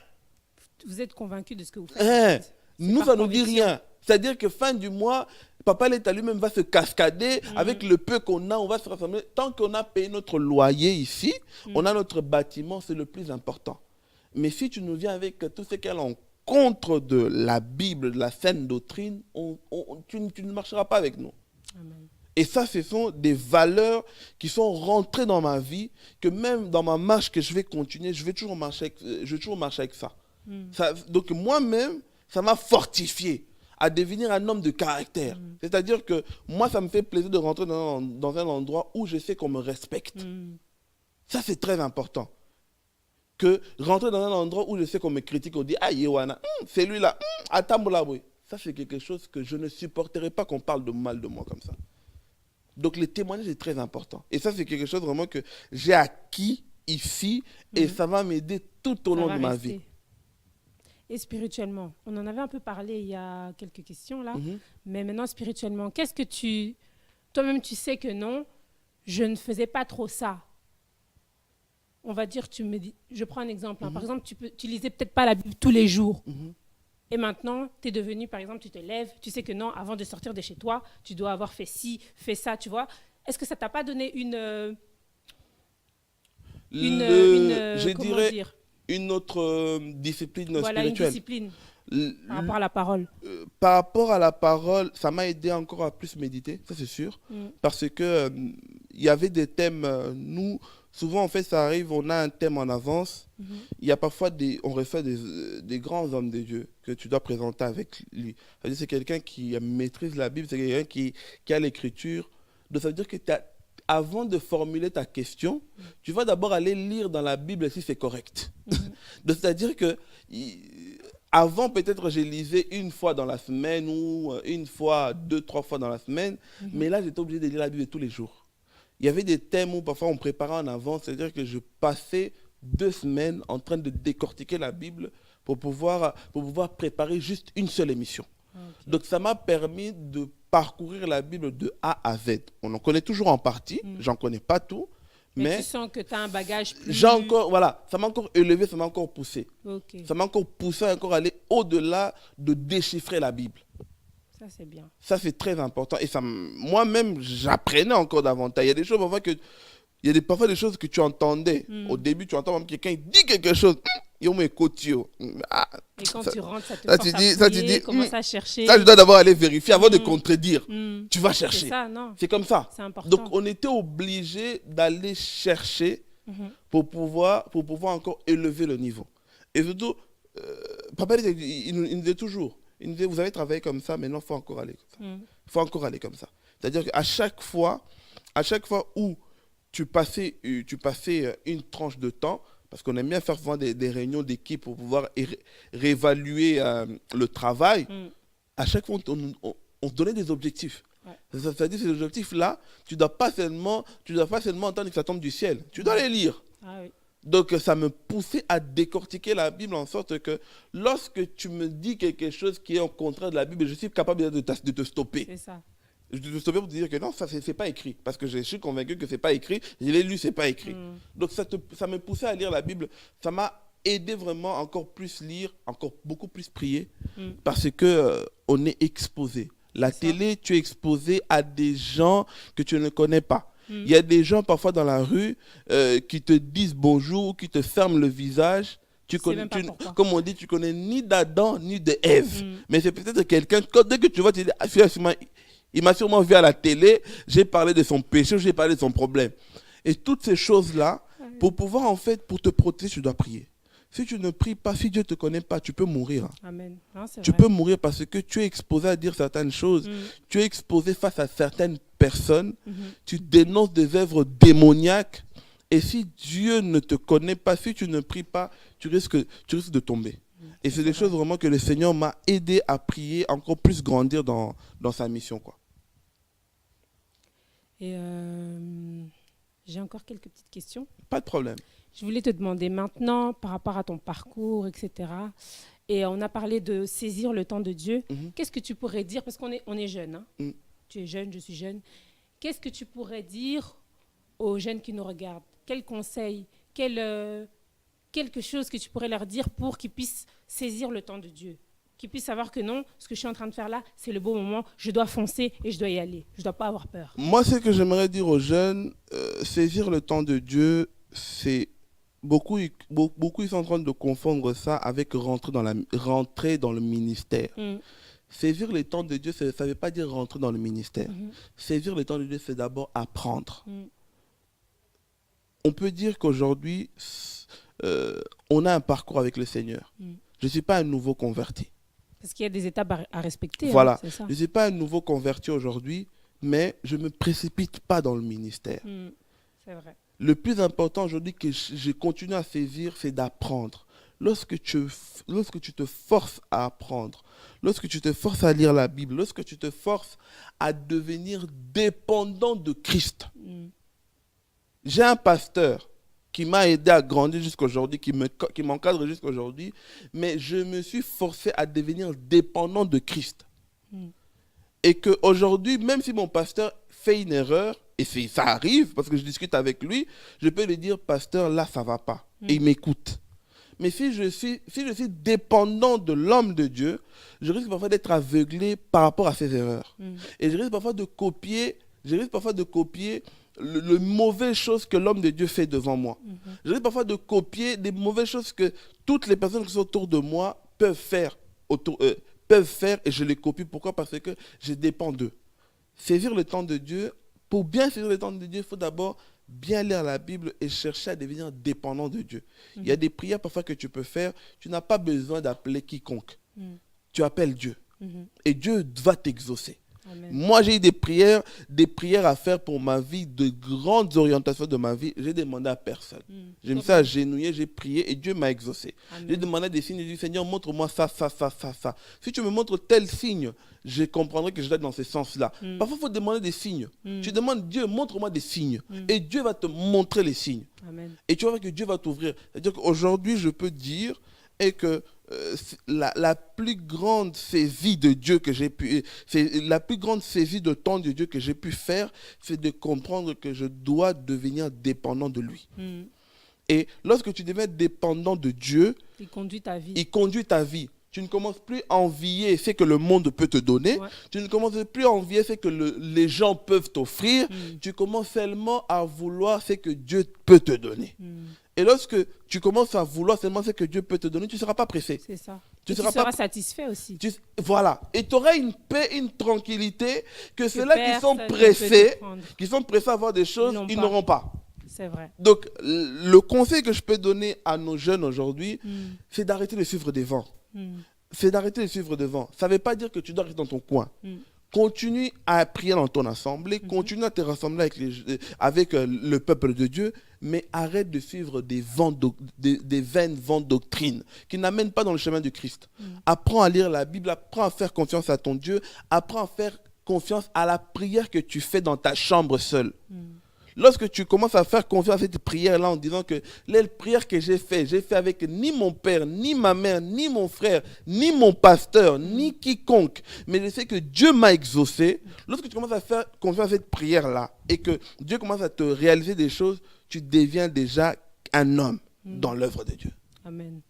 Vous êtes convaincus de ce que vous faites. Nous, ça ne nous dit rien. C'est-à-dire que fin du mois, Papa l'État lui-même va se cascader avec le peu qu'on a, on va se rassembler. Tant qu'on a payé notre loyer ici, on a notre bâtiment, c'est le plus important. Mais si tu nous viens avec tout ce qu'elle a en contre de la Bible, de la saine doctrine, tu ne marcheras pas avec nous. Amen. Et ça, ce sont des valeurs qui sont rentrées dans ma vie, que même dans ma marche que je vais continuer, je vais toujours marcher avec ça. Donc moi-même, ça m'a fortifié à devenir un homme de caractère. C'est-à-dire que moi, ça me fait plaisir de rentrer dans un endroit où je sais qu'on me respecte. Ça, c'est très important. Que rentrer dans un endroit où je sais qu'on me critique, on dit « Ah, Yewana, c'est lui là, Atamboulaboui ». Ça, c'est quelque chose que je ne supporterai pas qu'on parle de mal de moi comme ça. Donc, le témoignage est très important. Et ça, c'est quelque chose vraiment que j'ai acquis ici et ça va m'aider tout au long de ma vie. Et spirituellement, on en avait un peu parlé il y a quelques questions là, mais maintenant spirituellement, qu'est-ce que toi-même tu sais que non, je ne faisais pas trop ça. On va dire, je prends un exemple, par exemple, tu lisais peut-être pas la Bible tous les jours. Et maintenant, tu es devenu, par exemple, tu te lèves, tu sais que non, avant de sortir de chez toi, tu dois avoir fait ci, fait ça, tu vois. est-ce que ça t'a pas donné Je comment dirais dire, une autre discipline voilà, une spirituelle. discipline L- par rapport à la parole? Par rapport à la parole, ça m'a aidé encore à plus méditer, ça c'est sûr. Mm. Parce que il y avait des thèmes, nous, souvent en fait ça arrive, on a un thème en avance. Mhm. Il y a parfois on reçoit des grands hommes de Dieu que tu dois présenter avec lui. C'est-à-dire c'est quelqu'un qui maîtrise la Bible, c'est quelqu'un qui a l'écriture. Donc ça veut dire que avant de formuler ta question, tu vas d'abord aller lire dans la Bible si c'est correct. Mhm. Donc c'est-à-dire que avant peut-être je lisais une fois dans la semaine ou une fois, 2, 3 fois dans la semaine, mais là j'étais obligé de lire la Bible tous les jours. Il y avait des thèmes où parfois on préparait en avance, c'est-à-dire que je passais 2 semaines en train de décortiquer la Bible pour pouvoir préparer juste une seule émission. Ok. Donc ça m'a permis de parcourir la Bible de A à Z. On en connaît toujours en partie, j'en connais pas tout, Mais mais tu sens que tu as un bagage plus... j'ai encore, voilà, ça m'a encore élevé, ça m'a encore poussé. Ok, Ça m'a encore poussé à encore aller au-delà de déchiffrer la Bible. ça c'est bien. Ça, c'est très important. Et moi-même, j'apprenais encore davantage. Il y a des choses, parfois, parfois des choses que tu entendais. Au début, tu entends même quelqu'un dit quelque chose. Yo, mais cotio. Ah, Et quand ça- tu rentres, ça te ça, force tu à dis- ça, tu fouiller, dis, commence à chercher. ça, je dois d'abord aller vérifier avant de contredire. Mm. Tu vas C'est chercher. ça, non? C'est comme ça. C'est important. Donc, on était obligé d'aller chercher pour pouvoir encore élever le niveau. Et surtout, papa, il nous disait toujours, il nous disait, vous avez travaillé comme ça, maintenant, il faut encore aller comme ça. Il faut encore aller comme ça. C'est-à-dire qu'à chaque fois où tu passais une tranche de temps, parce qu'on aime bien faire souvent des réunions d'équipe pour pouvoir réévaluer le travail, à chaque fois, on se donnait des objectifs. Ouais. C'est-à-dire que ces objectifs-là, tu ne dois pas seulement entendre que ça tombe du ciel. Tu dois les lire. Ah oui. Donc, ça me poussait à décortiquer la Bible en sorte que lorsque tu me dis quelque chose qui est au contraire de la Bible, je suis capable de te stopper. C'est ça. Je te stopper pour te dire que non, ça, c'est pas écrit. Parce que je suis convaincu que c'est pas écrit. Je l'ai lu, c'est pas écrit. Donc, ça me poussait à lire la Bible. Ça m'a aidé vraiment à encore plus lire, encore beaucoup plus prier. Parce que on est exposé. La télé, tu es exposé à des gens que tu ne connais pas. Il y a des gens parfois dans la rue qui te disent bonjour, qui te ferment le visage. Comme on dit, tu connais ni d'Adam ni de Ève. Mais c'est peut-être quelqu'un, dès que tu vois, tu dis, ah, il m'a sûrement vu à la télé, j'ai parlé de son péché, j'ai parlé de son problème. Et toutes ces choses-là, pour pouvoir en fait, pour te protéger, tu dois prier. Si tu ne pries pas, si Dieu ne te connaît pas, tu peux mourir. Amen. Non, c'est Tu vrai. peux mourir parce que tu es exposé à dire certaines choses. Tu es exposé face à certaines personnes. Tu dénonces des œuvres démoniaques. Et si Dieu ne te connaît pas, si tu ne pries pas, tu risques de tomber. Et c'est des choses vraiment que le Seigneur m'a aidé à prier, encore plus grandir dans sa mission, quoi. Et j'ai encore quelques petites questions. Pas de problème. Je voulais te demander maintenant, par rapport à ton parcours, etc. Et on a parlé de saisir le temps de Dieu. Qu'est-ce que tu pourrais dire, parce qu'on est jeunes, hein? Tu es jeune, je suis jeune. Qu'est-ce que tu pourrais dire aux jeunes qui nous regardent? Quel conseil, quelque chose que tu pourrais leur dire pour qu'ils puissent saisir le temps de Dieu? Qu'ils puissent savoir que non, ce que je suis en train de faire là, c'est le bon moment, je dois foncer et je dois y aller. Je ne dois pas avoir peur. Moi, ce que j'aimerais dire aux jeunes, saisir le temps de Dieu, c'est... Beaucoup ils sont en train de confondre ça avec rentrer dans le ministère. Saisir le temps de Dieu, ça ne veut pas dire rentrer dans le ministère. Saisir le temps de Dieu, c'est d'abord apprendre. On peut dire qu'aujourd'hui, on a un parcours avec le Seigneur. Je ne suis pas un nouveau converti. Parce qu'il y a des étapes à respecter. Voilà. Hein, c'est ça. Je ne suis pas un nouveau converti aujourd'hui, mais je ne me précipite pas dans le ministère. C'est vrai. Le plus important aujourd'hui que je continue à saisir, c'est d'apprendre. Lorsque tu te forces à apprendre, lorsque tu te forces à lire la Bible, lorsque tu te forces à devenir dépendant de Christ. J'ai un pasteur qui m'a aidé à grandir jusqu'aujourd'hui, qui m'encadre jusqu'aujourd'hui, mais je me suis forcé à devenir dépendant de Christ. Et qu'aujourd'hui, même si mon pasteur fait une erreur, et ça arrive, parce que je discute avec lui, je peux lui dire, pasteur, là, ça ne va pas. Et il m'écoute. Mais si je suis dépendant de l'homme de Dieu, je risque parfois d'être aveuglé par rapport à ses erreurs. Et je risque parfois de copier Je risque parfois de copier le mauvaises choses que l'homme de Dieu fait devant moi. Je risque parfois de copier des mauvaises choses que toutes les personnes qui sont autour de moi peuvent faire, et je les copie. Pourquoi? Parce que je dépends d'eux. Saisir le temps de Dieu, pour bien saisir le temps de Dieu, il faut d'abord bien lire la Bible et chercher à devenir dépendant de Dieu. Il y a des prières parfois que tu peux faire, tu n'as pas besoin d'appeler quiconque. Tu appelles Dieu et Dieu va t'exaucer. Amen. Moi, j'ai eu des prières à faire pour ma vie, de grandes orientations de ma vie. J'ai demandé à personne. Je me suis agenouillé, j'ai prié et Dieu m'a exaucé. Amen. J'ai demandé des signes. J'ai dit, Seigneur, montre-moi ça, ça, ça, ça, ça. Si tu me montres tel signe, je comprendrai que je dois être dans ce sens-là. Parfois, il faut demander des signes. Tu demandes, Dieu, montre-moi des signes. Et Dieu va te montrer les signes. Amen. Et tu vas voir que Dieu va t'ouvrir. C'est-à-dire qu'aujourd'hui, je peux dire que la plus grande saisie de Dieu que j'ai pu, c'est la plus grande saisie de temps de Dieu que j'ai pu faire, c'est de comprendre que je dois devenir dépendant de lui. Et lorsque tu deviens dépendant de Dieu, il conduit ta vie. Il conduit ta vie. Tu ne commences plus à envier ce que le monde peut te donner. Ouais. Tu ne commences plus à envier ce que les gens peuvent t'offrir. Tu commences seulement à vouloir ce que Dieu peut te donner. Et lorsque tu commences à vouloir seulement ce que Dieu peut te donner, tu ne seras pas pressé. C'est ça. Tu seras satisfait aussi. Voilà. Et tu auras une paix, une tranquillité que ceux-là qui sont pressés à avoir des choses, ils n'auront pas. C'est vrai. Donc, le conseil que je peux donner à nos jeunes aujourd'hui, c'est d'arrêter de suivre des vents. C'est d'arrêter de suivre des vents. Ça ne veut pas dire que tu dois rester dans ton coin. Continue à prier dans ton assemblée, continue à te rassembler avec le peuple de Dieu, mais arrête de suivre des vaines vents doctrines qui n'amènent pas dans le chemin du Christ. Apprends à lire la Bible, apprends à faire confiance à ton Dieu, apprends à faire confiance à la prière que tu fais dans ta chambre seule. Lorsque tu commences à faire confiance à cette prière-là en disant que les prières que j'ai fait avec ni mon père, ni ma mère, ni mon frère, ni mon pasteur, ni quiconque, mais je sais que Dieu m'a exaucé. Lorsque tu commences à faire confiance à cette prière-là et que Dieu commence à te réaliser des choses, tu deviens déjà un homme dans l'œuvre de Dieu. Amen.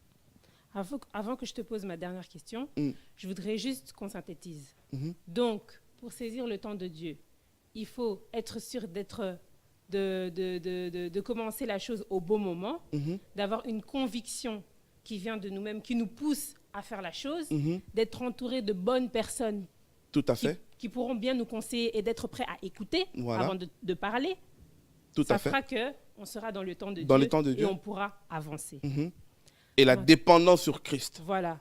Avant que je te pose ma dernière question, je voudrais juste qu'on synthétise. Donc, pour saisir le temps de Dieu, il faut être sûr de commencer la chose au bon moment, d'avoir une conviction qui vient de nous-mêmes, qui nous pousse à faire la chose, d'être entouré de bonnes personnes Tout à fait. Qui pourront bien nous conseiller et d'être prêts à écouter avant de parler. Ça fera qu'on sera dans le temps de Dieu et on pourra avancer. Et la dépendance sur Christ. Voilà,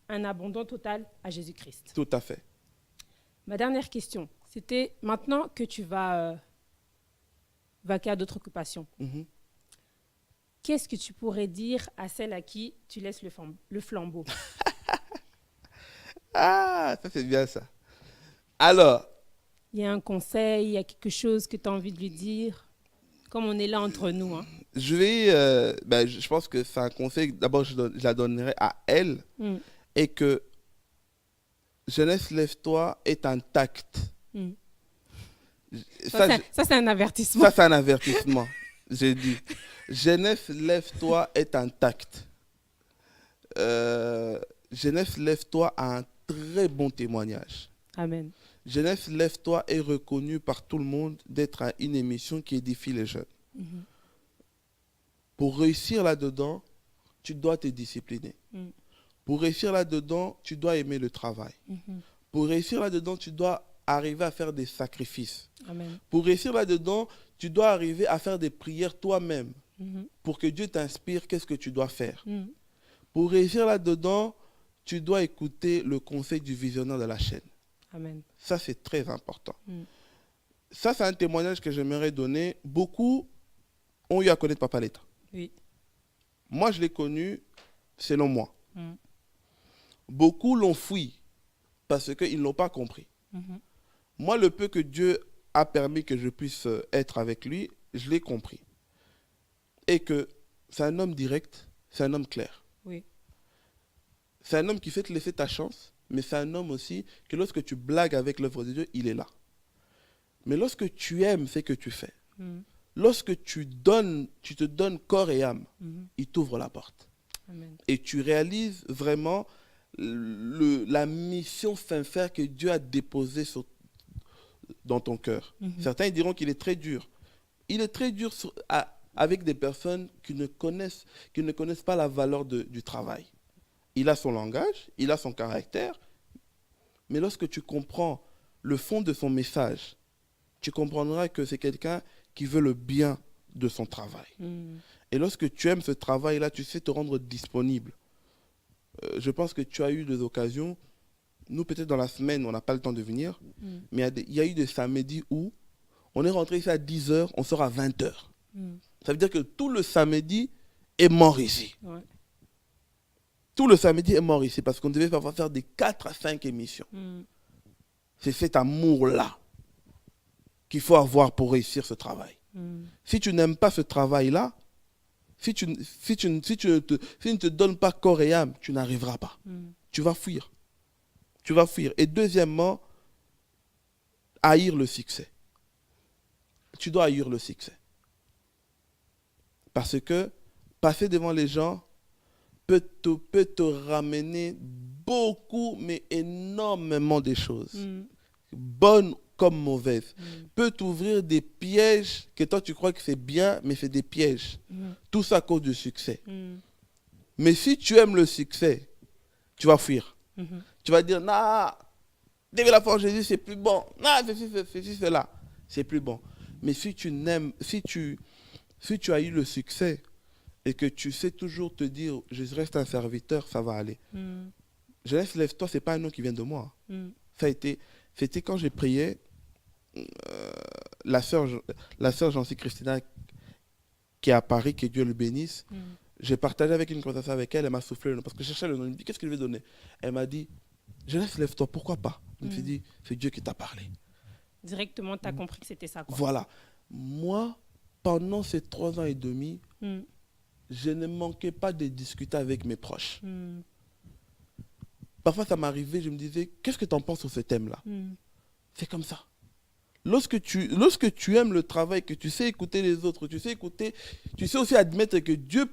un abandon total à Jésus-Christ. Tout à fait. Ma dernière question, c'était maintenant que tu vas... vaquer à d'autres occupations. Qu'est-ce que tu pourrais dire à celle à qui tu laisses le flambeau? Ah, ça c'est bien ça. Alors, il y a un conseil, il y a quelque chose que tu as envie de lui dire, comme on est là entre nous. Hein. Je pense que c'est un conseil, d'abord je la donnerai à elle, et que jeunesse, lève-toi est intact. Ça, c'est un avertissement. Ça, c'est un avertissement. J'ai dit. Jeunesse, lève-toi est intact. Jeunesse, lève-toi a un très bon témoignage. Amen. Jeunesse, lève-toi est reconnu par tout le monde d'être une émission qui édifie les jeunes. Pour réussir là-dedans, tu dois te discipliner. Pour réussir là-dedans, tu dois aimer le travail. Pour réussir là-dedans, tu dois arriver à faire des sacrifices. Amen. Pour réussir là-dedans, tu dois arriver à faire des prières toi-même pour que Dieu t'inspire qu'est-ce que tu dois faire. Pour réussir là-dedans, tu dois écouter le conseil du visionnaire de la chaîne. Amen. Ça, c'est très important. Ça, c'est un témoignage que j'aimerais donner. Beaucoup ont eu à connaître Papa Letta. Oui. Moi, je l'ai connu selon moi. Beaucoup l'ont fui parce qu'ils ne l'ont pas compris. Moi, le peu que Dieu a permis que je puisse être avec lui, je l'ai compris. Et que c'est un homme direct, c'est un homme clair. Oui. C'est un homme qui fait te laisser ta chance, mais c'est un homme aussi que lorsque tu blagues avec l'œuvre de Dieu, il est là. Mais lorsque tu aimes ce que tu fais, lorsque tu te donnes corps et âme, il t'ouvre la porte. Amen. Et tu réalises vraiment la mission sincère que Dieu a déposée dans ton cœur. Certains diront qu'il est très dur. Il est très dur avec des personnes qui ne connaissent pas la valeur du travail. Il a son langage, il a son caractère, mais lorsque tu comprends le fond de son message, tu comprendras que c'est quelqu'un qui veut le bien de son travail. Et lorsque tu aimes ce travail-là, tu sais te rendre disponible. Je pense que tu as eu des occasions, nous peut-être dans la semaine, on n'a pas le temps de venir, mais il y a eu des samedis où on est rentré ici à 10h, on sort à 20h. Ça veut dire que tout le samedi est mort ici. Ouais. Tout le samedi est mort ici parce qu'on devait faire des 4 à 5 émissions. C'est cet amour-là qu'il faut avoir pour réussir ce travail. Si tu n'aimes pas ce travail-là, si tu ne te donnes pas corps et âme, tu n'arriveras pas. Tu vas fuir. Tu vas fuir. Et deuxièmement, haïr le succès. Tu dois haïr le succès. Parce que passer devant les gens peut te ramener beaucoup, mais énormément de choses. Bonnes comme mauvaises. Peut t'ouvrir des pièges que toi tu crois que c'est bien, mais c'est des pièges. Tout ça à cause du succès. Mais si tu aimes le succès, tu vas fuir. Tu vas dire, non, dès la foi en Jésus, c'est plus bon. Non, ceci, cela, c'est plus bon. Mais si tu as eu le succès et que tu sais toujours te dire, je reste un serviteur, ça va aller. Jeunesse, lève-toi, ce n'est pas un nom qui vient de moi. C'était quand j'ai prié, la sœur Jancy Christina, qui est à Paris, que Dieu le bénisse, j'ai partagé avec une conversation avec elle, elle m'a soufflé le nom, parce que je cherchais le nom, elle me dit, qu'est-ce que je vais donner? Elle m'a dit, Jeunesse, lève-toi, pourquoi pas? Je me suis dit, c'est Dieu qui t'a parlé. Directement, tu as compris que c'était ça, quoi. Voilà. Moi, pendant ces 3 ans et demi, je ne manquais pas de discuter avec mes proches. Parfois, ça m'arrivait, je me disais, qu'est-ce que tu en penses sur ce thème-là? C'est comme ça. Lorsque tu aimes le travail, que tu sais écouter les autres, tu sais aussi admettre que Dieu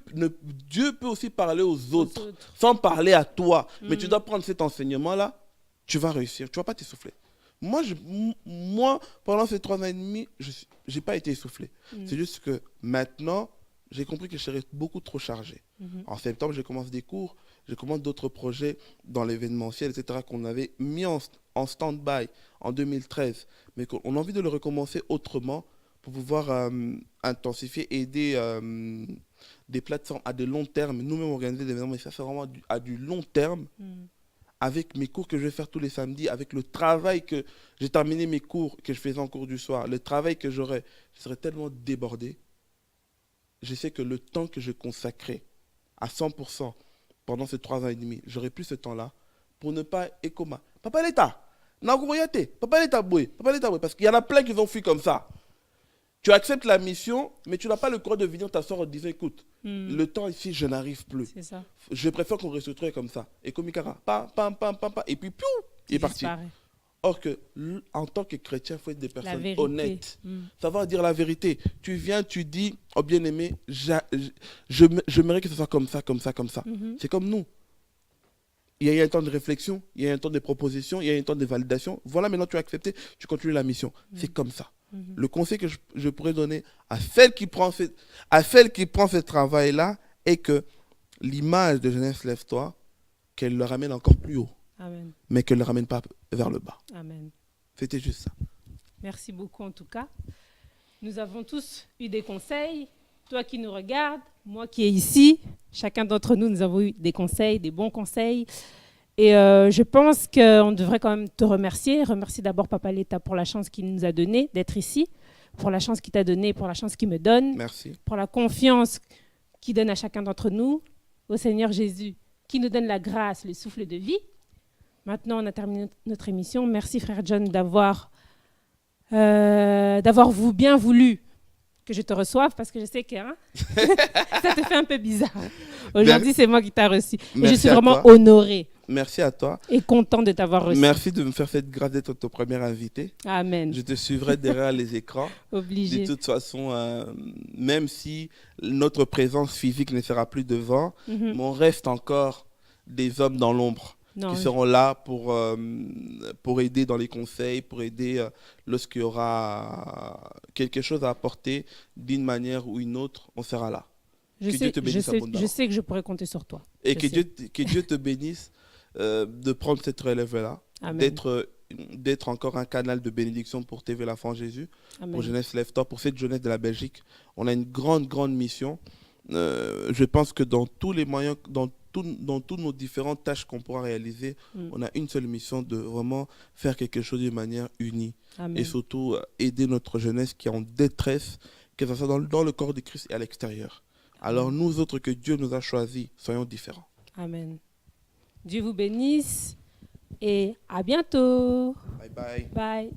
peut aussi parler aux autres, sans parler à toi. Mais tu dois prendre cet enseignement-là, tu vas réussir, tu ne vas pas t'essouffler. Moi, pendant ces 3 ans et demi, je n'ai pas été essoufflé. C'est juste que maintenant, j'ai compris que je serais beaucoup trop chargé. En septembre, je commence des cours, je commence d'autres projets dans l'événementiel, etc., qu'on avait mis en stand-by en 2013, mais qu'on a envie de le recommencer autrement pour pouvoir intensifier, aider des plateformes à de long terme. Nous-mêmes, organiser des événements, mais ça, c'est vraiment à du long terme. Avec mes cours que je vais faire tous les samedis, avec le travail que j'ai terminé mes cours que je faisais en cours du soir, le travail que je serais tellement débordé. Je sais que le temps que je consacrais à 100% pendant ces 3 ans et demi, j'aurais plus ce temps-là pour ne pas écoma. Papa l'État, papa l'État boué, parce qu'il y en a plein qui ont fui comme ça. Tu acceptes la mission, mais tu n'as pas le courage de venir t'asseoir en disant, écoute, le temps ici, je n'arrive plus. C'est ça. Je préfère qu'on reste comme ça. Et comme Ikara, et puis, piou, il est parti. Or que, en tant que chrétien, il faut être des personnes honnêtes. Savoir dire la vérité. Tu viens, tu dis, oh bien-aimé, j'aimerais que ce soit comme ça. C'est comme nous. Il y a un temps de réflexion, il y a un temps de proposition, il y a un temps de validation. Voilà, maintenant tu as accepté, tu continues la mission. C'est comme ça. Le conseil que je pourrais donner à celle qui prend ce travail-là est que l'image de Jeunesse Lève-toi, qu'elle le ramène encore plus haut. Amen. Mais qu'elle ne le ramène pas vers le bas. Amen. C'était juste ça. Merci beaucoup en tout cas. Nous avons tous eu des conseils. Toi qui nous regardes, moi qui est ici, chacun d'entre nous, nous avons eu des conseils, des bons conseils. Et je pense qu'on devrait quand même te remercier. Remercier d'abord Papa l'État pour la chance qu'il nous a donnée d'être ici, pour la chance qu'il t'a donnée, pour la chance qu'il me donne. Merci. Pour la confiance qu'il donne à chacun d'entre nous, au Seigneur Jésus, qui nous donne la grâce, le souffle de vie. Maintenant, on a terminé notre émission. Merci, frère John, d'avoir bien voulu que je te reçoive, parce que je sais que ça te fait un peu bizarre. Aujourd'hui, c'est moi qui t'ai reçu. Et je suis vraiment honorée. Merci à toi. Et content de t'avoir reçu. Merci de me faire cette grâce d'être ton premier invité. Amen. Je te suivrai derrière les écrans. Obligé. De toute façon, même si notre présence physique ne sera plus devant, mais on reste encore des hommes dans l'ombre. Non, qui seront là pour aider dans les conseils, pour aider lorsqu'il y aura quelque chose à apporter d'une manière ou une autre, on sera là. je Que Dieu sais, te je bénisse sais, je abondamment. sais que je pourrais compter sur toi. Et Je que sais. Dieu te bénisse de prendre cette relève-là, Amen. d'être encore un canal de bénédiction pour TV L'Enfant Jésus, pour Amen. Jeunesse Lève-toi, pour cette jeunesse de la Belgique. On a une grande, grande mission. Je pense que dans tous les moyens, dans toutes nos différentes tâches qu'on pourra réaliser, on a une seule mission de vraiment faire quelque chose de manière unie. Amen. Et surtout aider notre jeunesse qui est en détresse, que ce soit dans le corps de Christ et à l'extérieur. Alors nous autres que Dieu nous a choisis, soyons différents. Amen. Dieu vous bénisse et à bientôt. Bye bye. Bye.